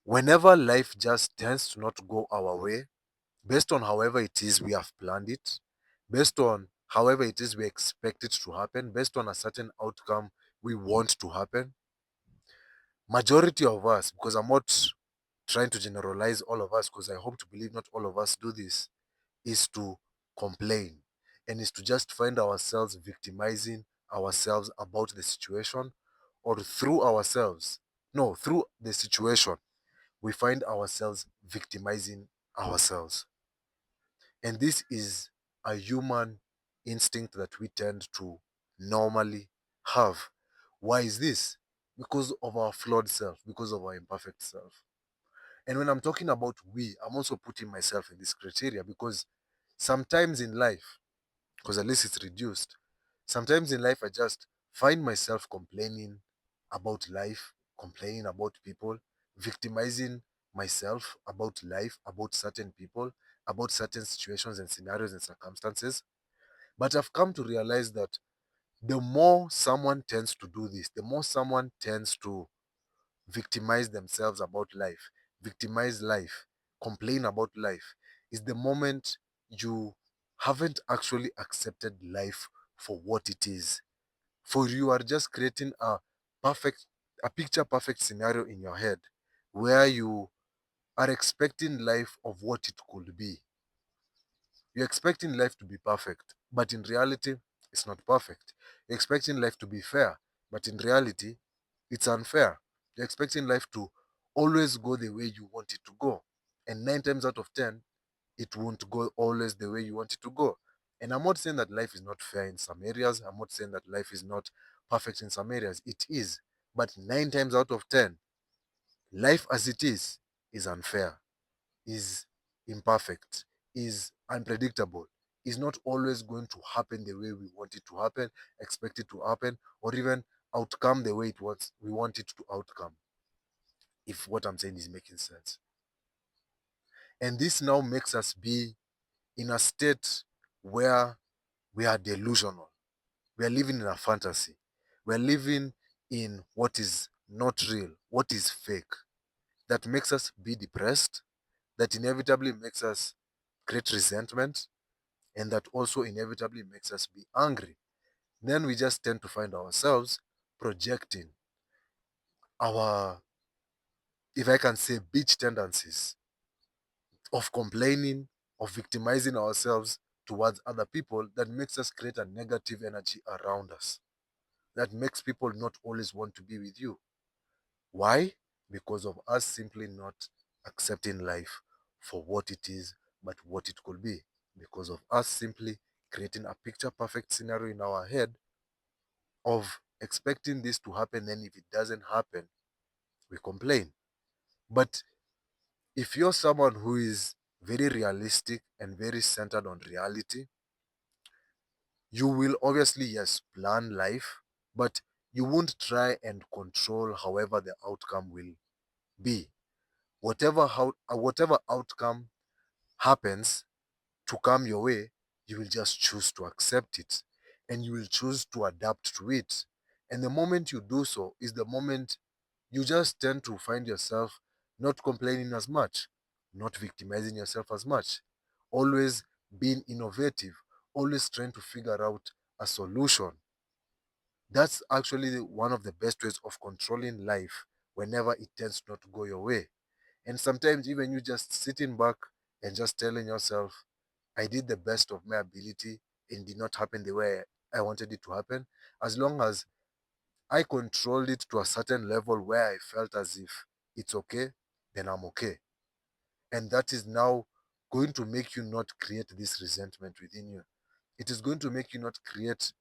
Whenever life just tends to not go our way, based on however it is we have planned it, based on however it is we expect it to happen, based on a certain outcome we want to happen, majority of us, because I'm not trying to generalize all of us, because I hope to believe not all of us do this, is to complain and is to just find ourselves victimizing ourselves about the situation, or through ourselves, no, through the situation, we find ourselves victimizing ourselves. And this is a human instinct that we tend to normally have. Why is this? Because of our flawed self, because of our imperfect self. And when I'm talking about we, I'm also putting myself in this criteria, because sometimes in life, because at least it's reduced, sometimes in life I just find myself complaining about life, complaining about people, victimizing myself about life, about certain people, about certain situations and scenarios and circumstances. But I've come to realize that the more someone tends to do this, the more someone tends to victimize themselves about life, victimize life, complain about life, is the moment you haven't actually accepted life for what it is. For you are just creating perfect, a picture perfect scenario in your head where you are expecting life of what it could be. You're expecting life to be perfect, but in reality, it's not perfect. You're expecting life to be fair, but in reality, it's unfair. You're expecting life to always go the way you want it to go. And nine times out of 10, it won't go always the way you want it to go. And I'm not saying that life is not fair in some areas. I'm not saying that life is not perfect in some areas. It is. But nine times out of 10, life as it is unfair, is imperfect, is unpredictable, is not always going to happen the way we want it to happen, expect it to happen, or even outcome the way it was we want it to outcome. If what I'm saying is making sense. And this now makes us be in a state where we are delusional. We are living in a fantasy. We are living in what is not real, what is fake. That makes us be depressed, that inevitably makes us create resentment, and that also inevitably makes us be angry. Then we just tend to find ourselves projecting our, if I can say, bitch tendencies of complaining, of victimizing ourselves towards other people, that makes us create a negative energy around us. That makes people not always want to be with you. Why? Because of us simply not accepting life for what it is, but what it could be. Because of us simply creating a picture perfect scenario in our head of expecting this to happen, then if it doesn't happen, we complain. But if you're someone who is very realistic and very centered on reality, you will obviously, yes, plan life, but you won't try and control however the outcome will be. Whatever outcome happens to come your way, you will just choose to accept it, and you will choose to adapt to it. And the moment you do so is the moment you just tend to find yourself not complaining as much, not victimizing yourself as much, always being innovative, always trying to figure out a solution. That's actually one of the best ways of controlling life whenever it tends not to go your way. And sometimes even you just sitting back and just telling yourself, I did the best of my ability and did not happen the way I wanted it to happen. As long as I controlled it to a certain level where I felt as if it's okay, then I'm okay. And that is now going to make you not create this resentment within you. It is going to make you not create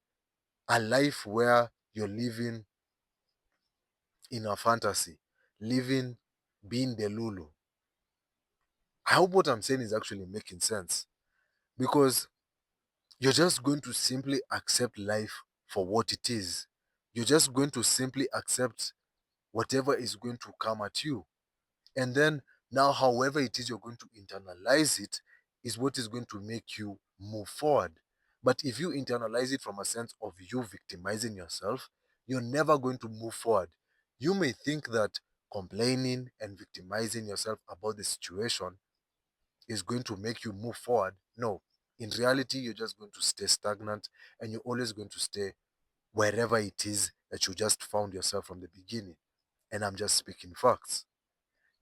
a life where you're living in a fantasy, living being the Lulu. I hope what I'm saying is actually making sense, because you're just going to simply accept life for what it is. You're just going to simply accept whatever is going to come at you. And then now, however it is you're going to internalize it, is what is going to make you move forward. But if you internalize it from a sense of you victimizing yourself, you're never going to move forward. You may think that complaining and victimizing yourself about the situation is going to make you move forward. No. In reality, you're just going to stay stagnant and you're always going to stay wherever it is that you just found yourself from the beginning. And I'm just speaking facts.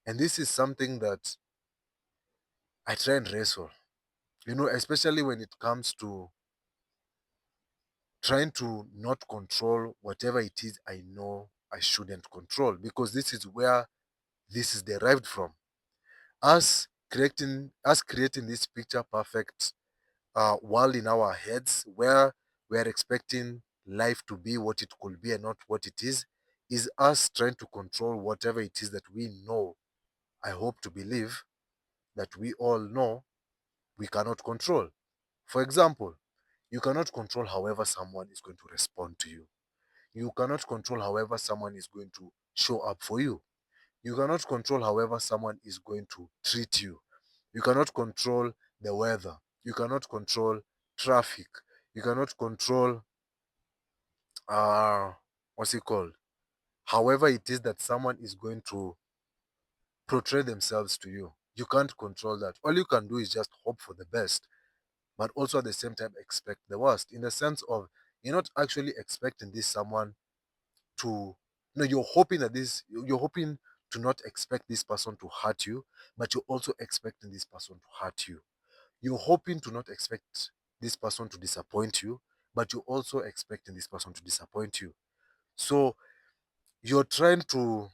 And this is something that I try and wrestle, especially when it comes to trying to not control whatever it is I know I shouldn't control, because this is where this is derived from. Us creating this picture perfect world in our heads where we are expecting life to be what it could be and not what it is us trying to control whatever it is that we know, I hope to believe, that we all know we cannot control. For example, you cannot control however someone is going to respond to you. You cannot control however someone is going to show up for you. You cannot control however someone is going to treat you. You cannot control the weather. You cannot control traffic. You cannot control uh what's it called? However it is that someone is going to portray themselves to you. You can't control that. All you can do is just hope for the best, but also at the same time expect the worst. In the sense of you're not actually expecting this someone to no, you're hoping to not expect this person to hurt you, but you're also expecting this person to hurt you. You're hoping to not expect this person to disappoint you, but you're also expecting this person to disappoint you. So you're trying to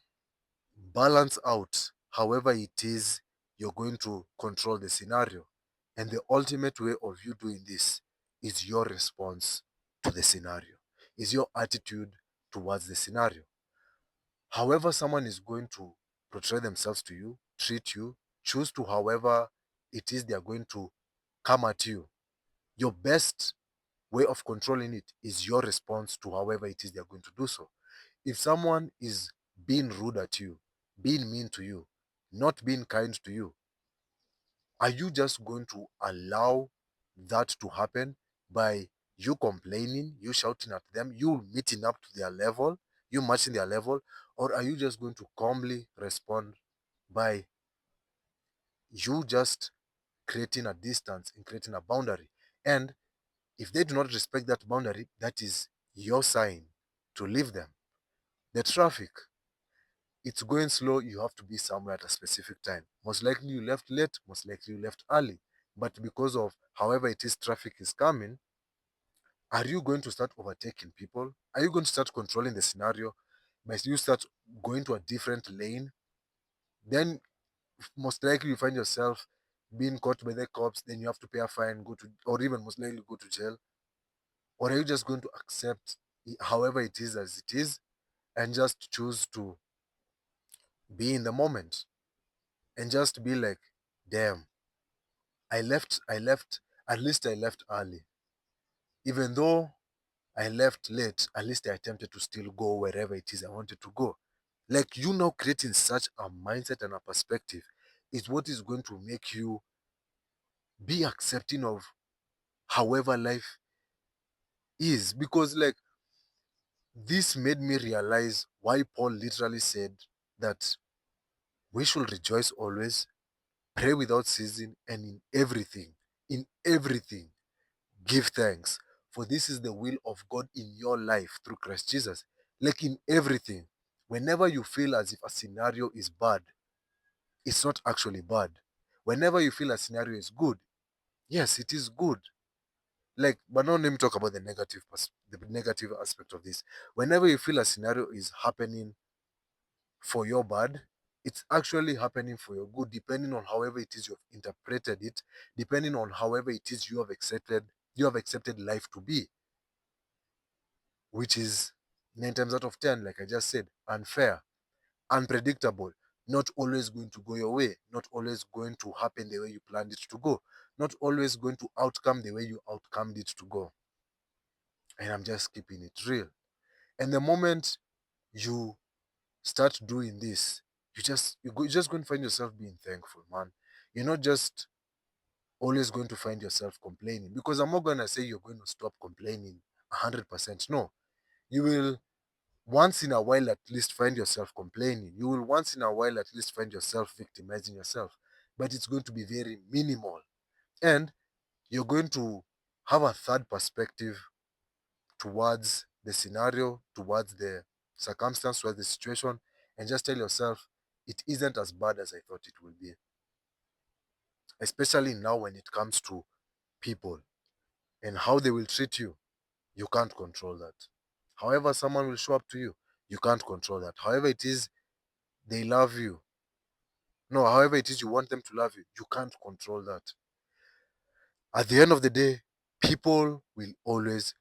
balance out however it is you're going to control the scenario. And the ultimate way of you doing this is your response to the scenario, is your attitude towards the scenario. However, someone is going to portray themselves to you, treat you, choose to however it is they are going to come at you. Your best way of controlling it is your response to however it is they are going to do so. If someone is being rude at you, being mean to you, not being kind to you, are you just going to allow that to happen by you complaining, you shouting at them, you meeting up to their level, you matching their level, or are you just going to calmly respond by you just creating a distance and creating a boundary? And if they do not respect that boundary, that is your sign to leave them. The traffic, it's going slow, you have to be somewhere at a specific time. Most likely you left late, most likely you left early. But because of however it is traffic is coming, are you going to start overtaking people? Are you going to start controlling the scenario by you start going to a different lane? Then most likely you find yourself being caught by the cops, then you have to pay a fine, go to, or even most likely go to jail. Or are you just going to accept however it is as it is and just choose to be in the moment and just be like, damn, at least I left early. Even though I left late, at least I attempted to still go wherever it is I wanted to go. Like you now creating such a mindset and a perspective is what is going to make you be accepting of however life is. Because like this made me realize why Paul literally said that we should rejoice always, pray without ceasing, and in everything, give thanks. For this is the will of God in your life through Christ Jesus. Like in everything, whenever you feel as if a scenario is bad, it's not actually bad. Whenever you feel a scenario is good, yes, it is good. Like, but not let me talk about the negative aspect of this. Whenever you feel a scenario is happening for your bad, it's actually happening for your good, depending on however it is you've interpreted it, depending on however it is you have accepted life to be, which is 9 times out of 10, like I just said, unfair, unpredictable, not always going to go your way, not always going to happen the way you planned it to go, not always going to outcome the way you outcomed it to go. And I'm just keeping it real. And the moment you start doing this, you're just going to find yourself being thankful, man. You're not just always going to find yourself complaining, because I'm not going to say you're going to stop complaining 100%. No, you will once in a while at least find yourself complaining. You will once in a while at least find yourself victimizing yourself. But it's going to be very minimal. And you're going to have a third perspective towards the scenario, towards the circumstance, towards the situation, and just tell yourself it isn't as bad as I thought it will be. Especially now when it comes to people and how they will treat you, you can't control that. However, someone will show up to you, you can't control that. However, it is they love you. No, however it is you want them to love you, you can't control that. At the end of the day, people will always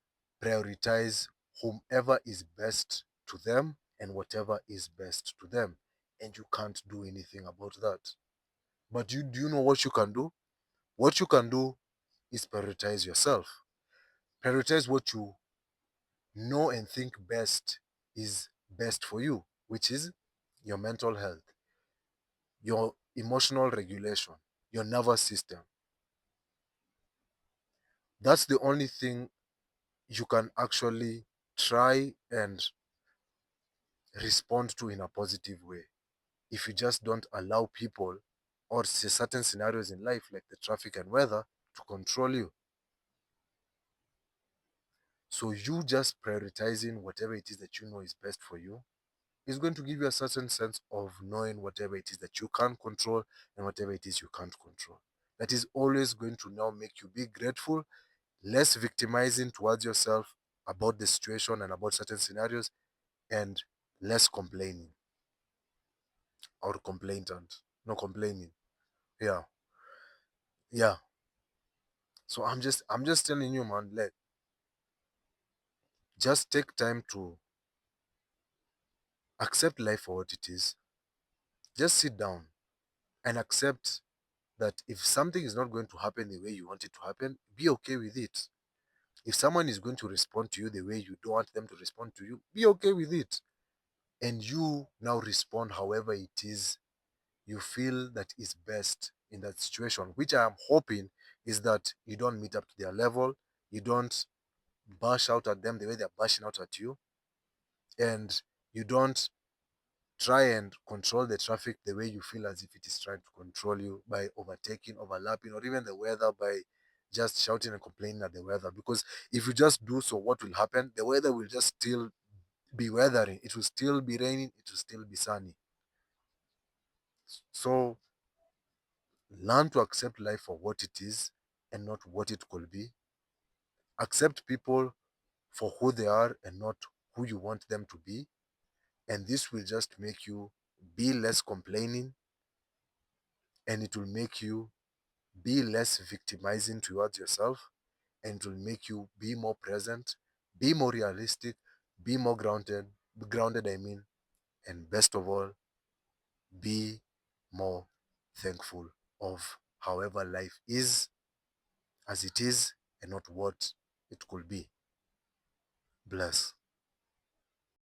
prioritize whomever is best to them and whatever is best to them. And you can't do anything about that. But you do you know what you can do? What you can do is prioritize yourself. Prioritize what you know and think best is best for you, which is your mental health, your emotional regulation, your nervous system. That's the only thing you can actually try and respond to in a positive way. If you just don't allow people or certain scenarios in life like the traffic and weather to control you. So you just prioritizing whatever it is that you know is best for you is going to give you a certain sense of knowing whatever it is that you can control and whatever it is you can't control. That is always going to now make you be grateful, less victimizing towards yourself about the situation and about certain scenarios, and less complaining or complainant. No complaining. Yeah. Yeah. So I'm just telling you, man, let just take time to accept life for what it is. Just sit down and accept that if something is not going to happen the way you want it to happen, be okay with it. If someone is going to respond to you the way you don't want them to respond to you, be okay with it. And you now respond however it is you feel that is best in that situation, which I am hoping is that you don't meet up to their level, you don't bash out at them the way they're bashing out at you, and you don't try and control the traffic the way you feel as if it is trying to control you by overtaking, overlapping, or even the weather by just shouting and complaining at the weather. Because if you just do so, what will happen? The weather will just still be weathering. It will still be raining. It will still be sunny. So learn to accept life for what it is and not what it could be. Accept people for who they are and not who you want them to be. And this will just make you be less complaining, and it will make you be less victimizing towards yourself, and it will make you be more present, be more realistic, be more grounded, I mean, and best of all, be more thankful of however life is as it is and not what it could be. Bless.